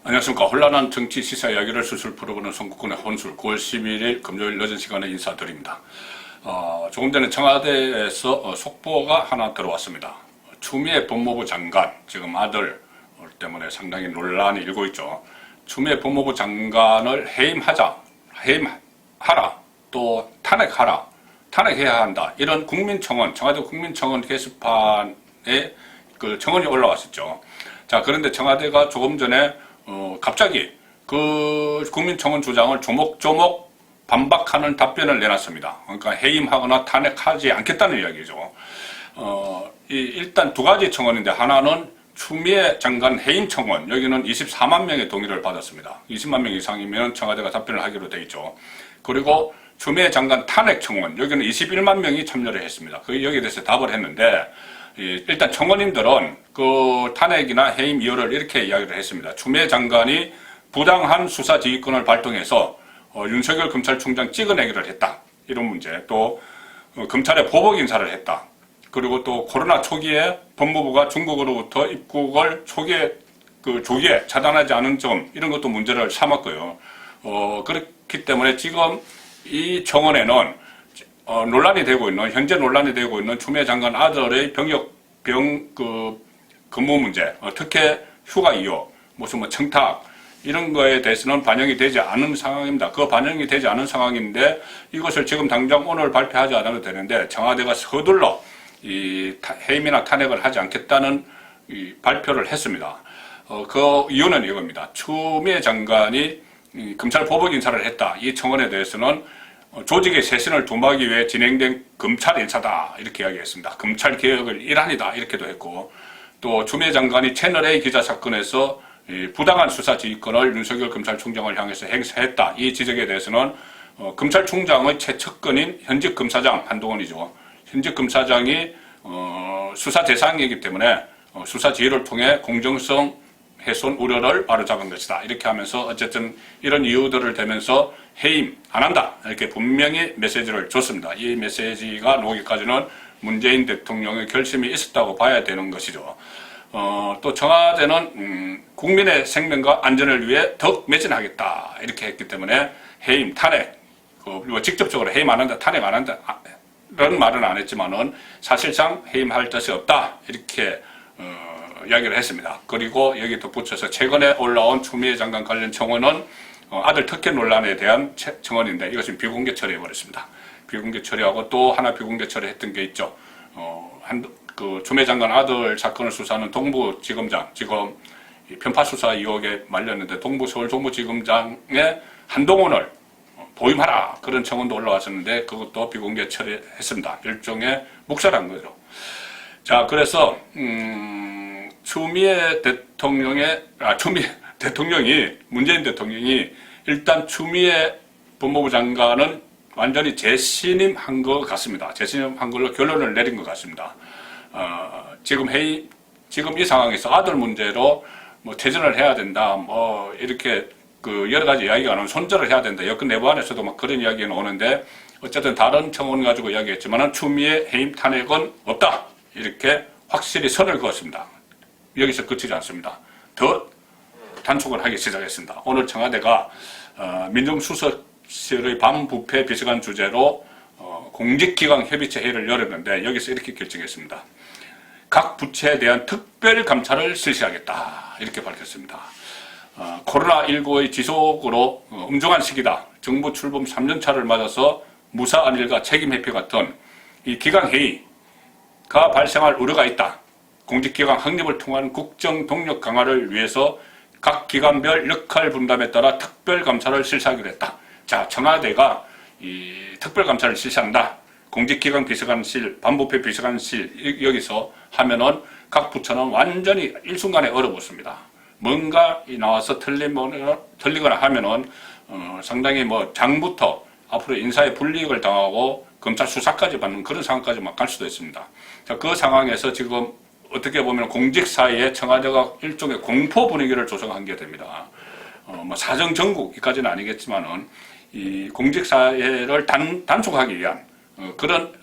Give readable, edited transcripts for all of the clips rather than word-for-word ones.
안녕하십니까. 혼란한 정치 시사 이야기를 술술 풀어보는 성국군의 혼술 9월 11일 금요일 늦은 시간에 인사드립니다. 조금 전에 청와대에서 속보가 하나 들어왔습니다. 추미애 법무부 장관, 지금 아들 때문에 상당히 논란이 일고 있죠. 추미애 법무부 장관을 해임하라, 또 탄핵해야 한다. 이런 국민청원, 청와대 국민청원 게시판에 그 청원이 올라왔었죠. 자, 그런데 청와대가 조금 전에 갑자기 그 국민청원 주장을 조목조목 반박하는 답변을 내놨습니다. 그러니까 해임하거나 탄핵하지 않겠다는 이야기죠. 일단 두 가지 청원인데, 하나는 추미애 장관 해임 청원, 여기는 24만 명의 동의를 받았습니다. 20만 명 이상이면 청와대가 답변을 하기로 되어 있죠. 그리고 추미애 장관 탄핵 청원, 여기는 21만 명이 참여를 했습니다. 여기에 대해서 답을 했는데, 일단 청원인들은 그 탄핵이나 해임 이유를 이렇게 이야기를 했습니다. 추미애 장관이 부당한 수사 지휘권을 발동해서 윤석열 검찰총장 찍어내기를 했다. 이런 문제. 또 검찰에 보복 인사를 했다. 그리고 또 코로나 초기에 법무부가 중국으로부터 입국을 조기에 차단하지 않은 점, 이런 것도 문제를 삼았고요. 그렇기 때문에 지금 이 청원에는 현재 논란이 되고 있는 추미애 장관 아들의 근무 문제, 특혜 휴가 이유, 무슨 청탁, 이런 거에 대해서는 반영이 되지 않은 상황입니다. 그 반영이 되지 않은 상황인데, 이것을 지금 당장 오늘 발표하지 않아도 되는데, 청와대가 서둘러 이 해임이나 탄핵을 하지 않겠다는 발표를 했습니다. 그 이유는 이겁니다. 추미애 장관이 검찰 보복 인사를 했다. 이 청원에 대해서는 조직의 쇄신을 도모하기 위해 진행된 검찰 인사다, 이렇게 이야기했습니다. 검찰 개혁을 일환이다, 이렇게도 했고, 또 추미애 장관이 채널A 기자 사건에서 부당한 수사 지휘권을 윤석열 검찰총장을 향해서 행사했다, 이 지적에 대해서는 검찰총장의 최측근인 현직 검사장 한동훈이죠. 현직 검사장이 수사 대상이기 때문에 수사 지휘를 통해 공정성 훼손 우려를 바로잡은 것이다, 이렇게 하면서 어쨌든 이런 이유들을 대면서 해임 안 한다, 이렇게 분명히 메시지를 줬습니다. 이 메시지가 나오기까지는 문재인 대통령의 결심이 있었다고 봐야 되는 것이죠. 또 청와대는 국민의 생명과 안전을 위해 더욱 매진하겠다, 이렇게 했기 때문에 해임, 탄핵, 직접적으로 해임 안 한다, 탄핵 안 한다 이런 말은 안 했지만은 사실상 해임할 뜻이 없다, 이렇게 이야기를 했습니다. 그리고 여기 덧붙여서 최근에 올라온 추미애 장관 관련 청원은 아들 특혜 논란에 대한 청원인데, 이것은 비공개 처리해버렸습니다. 비공개 처리하고 또 하나 비공개 처리했던 게 있죠. 추미애 장관 아들 사건을 수사하는 동부지검장, 지금 편파 수사 의혹에 말렸는데 서울 동부지검장의 한동훈을 보임하라, 그런 청원도 올라왔었는데 그것도 비공개 처리했습니다. 일종의 묵살한 거죠. 자, 그래서 문재인 대통령이 일단 추미애 법무부 장관은 완전히 재신임한 것 같습니다. 재신임한 걸로 결론을 내린 것 같습니다. 지금 이 상황에서 아들 문제로 퇴진을 해야 된다, 이렇게 여러 가지 이야기가 나오면 손절을 해야 된다, 여권 내부 안에서도 그런 이야기가 나오는데, 어쨌든 다른 청원 가지고 이야기했지만은 추미애 해임 탄핵은 없다, 이렇게 확실히 선을 그었습니다. 여기서 그치지 않습니다. 더 단축을 하기 시작했습니다. 오늘 청와대가 민정수석실의 반부패 비서관 주재로 공직기강 협의체 회의를 열었는데, 여기서 이렇게 결정했습니다. 각 부처에 대한 특별 감찰을 실시하겠다, 이렇게 밝혔습니다. 코로나19의 지속으로 엄중한 시기다. 정부 출범 3년차를 맞아서 무사 안일과 책임 회피 같은 이 기강회의가 발생할 우려가 있다. 공직기강 확립을 통한 국정 동력 강화를 위해서 각 기관별 역할 분담에 따라 특별감찰을 실시하기로 했다. 자, 청와대가 이 특별감찰을 실시한다. 공직기강 비서관실, 반부패 비서관실, 여기서 하면은 각 부처는 완전히 일순간에 얼어붙습니다. 뭔가 나와서 틀리거나 하면은 상당히 장부터 앞으로 인사에 불이익을 당하고 검찰 수사까지 받는 그런 상황까지 막 갈 수도 있습니다. 자, 그 상황에서 지금 어떻게 보면 공직 사이에 청와대가 일종의 공포 분위기를 조성한 게 됩니다. 사정 정국까지는 아니겠지만은 이 공직 사회를 단속하기 위한 그런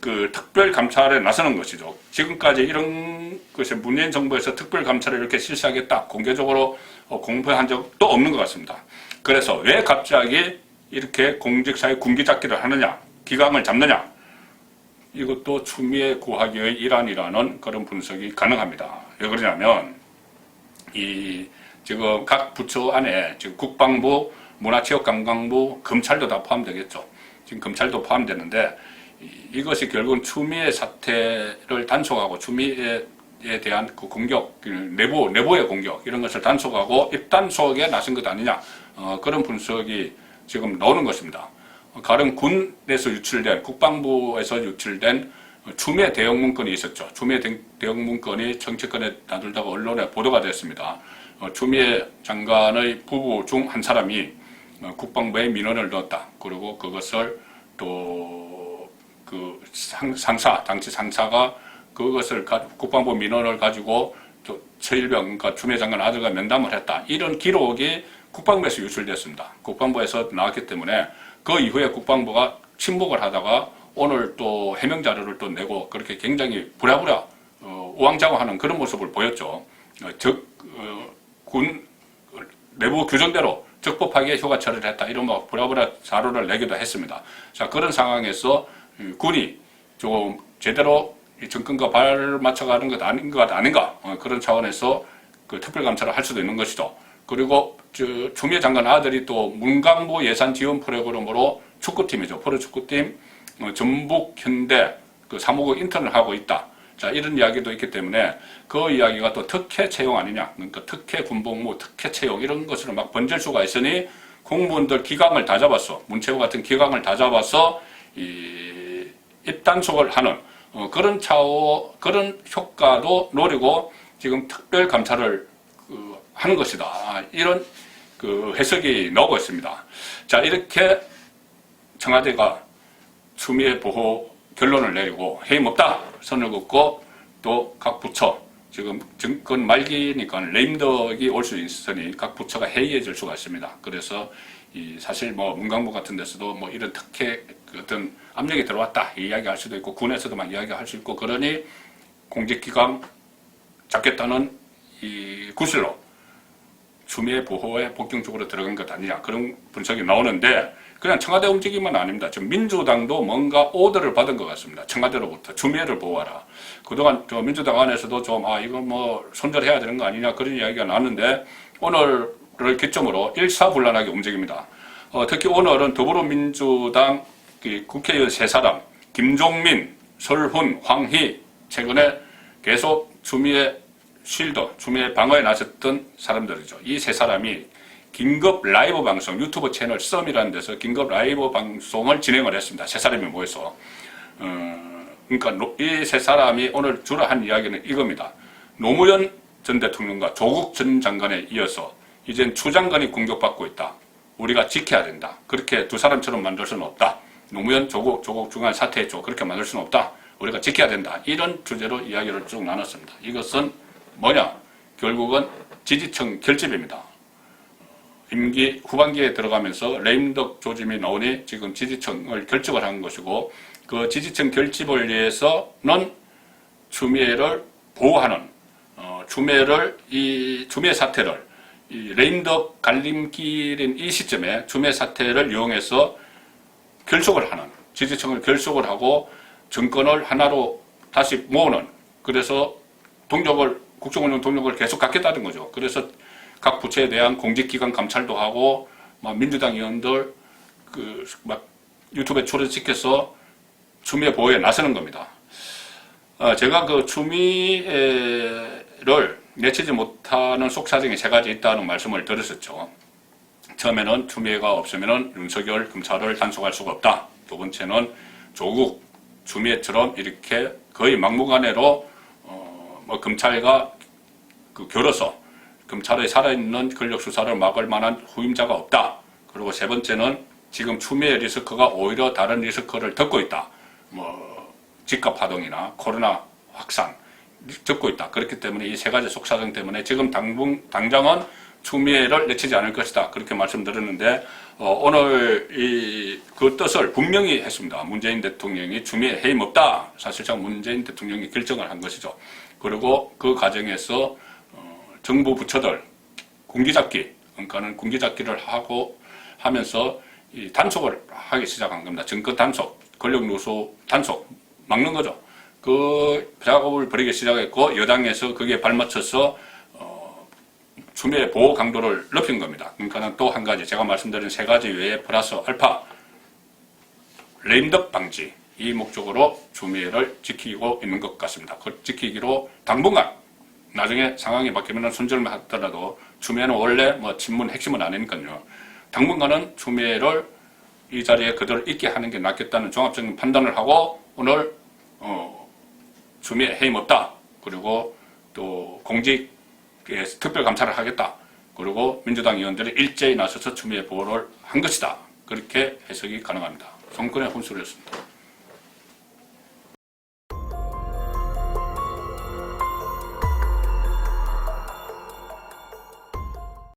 특별 감찰에 나서는 것이죠. 지금까지 이런 것이 문재인 정부에서 특별 감찰을 이렇게 실시하겠다, 공개적으로 공표한 적도 없는 것 같습니다. 그래서 왜 갑자기 이렇게 공직사회 군기잡기를 하느냐, 기강을 잡느냐, 이것도 추미애 구하기의 일환이라는 그런 분석이 가능합니다. 왜 그러냐면 지금 각 부처 안에 지금 국방부, 문화체육관광부, 검찰도 다 포함되겠죠. 지금 검찰도 포함되는데 이것이 결국은 추미애 사태를 단속하고 추미애에 대한 그 공격, 내부의 공격 이런 것을 단속하고 입단속에 나선 것 아니냐, 그런 분석이 지금 나오는 것입니다. 가령 군에서 유출된, 국방부에서 유출된 추미애 대응 문건이 있었죠. 추미애 대응 문건이 정치권에 나들다가 언론에 보도가 됐습니다. 추미애 장관의 부부 중 한 사람이 국방부에 민원을 넣었다. 그리고 그것을 또 그 상사, 당시 상사가 그것을 국방부 민원을 가지고 또 최일병, 그러니까 추미애 장관 아들과 면담을 했다. 이런 기록이 국방부에서 유출됐습니다. 국방부에서 나왔기 때문에 그 이후에 국방부가 침묵을 하다가 오늘 또 해명 자료를 또 내고 그렇게 굉장히 부랴부랴 우왕좌왕하는 그런 모습을 보였죠. 군 내부 규정대로 적법하게 휴가 처리를 했다. 이런 뭐 부랴부랴 자료를 내기도 했습니다. 자, 그런 상황에서 군이 좀 제대로 정권과 발 맞춰가는 것 아닌가 그런 차원에서 그 특별감찰을 할 수도 있는 것이죠. 그리고 추미애 장관 아들이 또 문광부 예산 지원 프로그램으로 축구팀이죠. 프로축구팀 전북 현대 그 사무국 인턴을 하고 있다. 자, 이런 이야기도 있기 때문에 그 이야기가 또 특혜 채용 아니냐. 그러니까 특혜 군복무, 특혜 채용 이런 것으로 막 번질 수가 있으니 공무원들 기강을 다 잡았어. 문체부 같은 기강을 다 잡아서 입단속을 하는 그런 그런 효과도 노리고 지금 특별 감찰을 하는 것이다. 이런 그 해석이 나오고 있습니다. 자, 이렇게 청와대가 추미애 보호 결론을 내리고 해임 없다 선을 긋고 또 각 부처 지금 정권 말기니까 레임덕이 올 수 있으니 각 부처가 해이해질 수가 있습니다. 그래서 사실 뭐 문광부 같은 데서도 뭐 이런 특혜 어떤 압력이 들어왔다 이 이야기 할 수도 있고 군에서도 막 이야기할 수 있고 그러니 공직기강 잡겠다는 이 구실로 추미애 보호에 본격적으로 들어간 것 아니냐 그런 분석이 나오는데 그냥 청와대 움직임은 아닙니다. 지금 민주당도 뭔가 오더를 받은 것 같습니다. 청와대로부터 추미애를 보호하라. 그동안 민주당 안에서도 좀 이거 뭐 손절해야 되는 거 아니냐 그런 이야기가 나왔는데 오늘을 기점으로 일사불란하게 움직입니다. 특히 오늘은 더불어민주당 국회의원 세 사람 김종민, 설훈, 황희 최근에 계속 추미애 추미애 방어에 나섰던 사람들이죠. 이 세 사람이 긴급 라이브 방송, 유튜브 채널 썸이라는 데서 긴급 라이브 방송을 진행을 했습니다. 세 사람이 모여서. 그러니까 이 세 사람이 오늘 주로 한 이야기는 이겁니다. 노무현 전 대통령과 조국 전 장관에 이어서 이젠 추 장관이 공격받고 있다. 우리가 지켜야 된다. 그렇게 두 사람처럼 만들 수는 없다. 노무현, 조국 중간 사퇴했죠. 그렇게 만들 수는 없다. 우리가 지켜야 된다. 이런 주제로 이야기를 쭉 나눴습니다. 이것은 뭐냐? 결국은 지지층 결집입니다. 임기 후반기에 들어가면서 레임덕 조짐이 나오니 지금 지지층을 결집을 한 것이고 그 지지층 결집을 위해서는 추미애를 보호하는 추미애 사태를 레임덕 갈림길인 이 시점에 추미애 사태를 이용해서 결속을 하는 지지층을 결속을 하고 정권을 하나로 다시 모으는 그래서 국정운영 동력을 계속 갖겠다는 거죠. 그래서 각 부처에 대한 공직기관 감찰도 하고 민주당 의원들 유튜브에 출연시켜서 추미애 보호에 나서는 겁니다. 제가 그 추미애를 내치지 못하는 속사정이 세 가지 있다는 말씀을 드렸었죠. 처음에는 추미애가 없으면 윤석열 검찰을 단속할 수가 없다. 두 번째는 조국 추미애처럼 이렇게 거의 막무가내로 검찰과 겨뤄서 검찰의 살아있는 권력 수사를 막을 만한 후임자가 없다. 그리고 세 번째는 지금 추미애 리스크가 오히려 다른 리스크를 덮고 있다. 집값 파동이나 코로나 확산 덮고 있다. 그렇기 때문에 이 세 가지 속사정 때문에 지금 당장은 추미애를 내치지 않을 것이다. 그렇게 말씀드렸는데 오늘 그 뜻을 분명히 했습니다. 문재인 대통령이 추미애 해임 없다. 사실상 문재인 대통령이 결정을 한 것이죠. 그리고 그 과정에서 정부 부처들 군기잡기, 그러니까는 군기잡기를 하고 하면서 이 단속을 하기 시작한 겁니다. 정권 단속, 권력 누수 단속 막는 거죠. 그 작업을 벌이기 시작했고 여당에서 거기에 발맞춰서 추미애 보호 강도를 높인 겁니다. 그러니까는 또 한 가지 제가 말씀드린 세 가지 외에 플러스 알파 레임덕 방지 이 목적으로 추미애를 지키고 있는 것 같습니다. 그 지키기로 당분간 나중에 상황이 바뀌면 손절만 하더라도 추미애는 원래 뭐 친문 핵심은 아니니까요. 당분간은 추미애를 이 자리에 그대로 있게 하는 게 낫겠다는 종합적인 판단을 하고 오늘 추미애 해임 없다. 그리고 또 공직에 특별감사를 하겠다. 그리고 민주당 의원들이 일제히 나서서 추미애 보호를 한 것이다. 그렇게 해석이 가능합니다. 정권의 혼술이었습니다.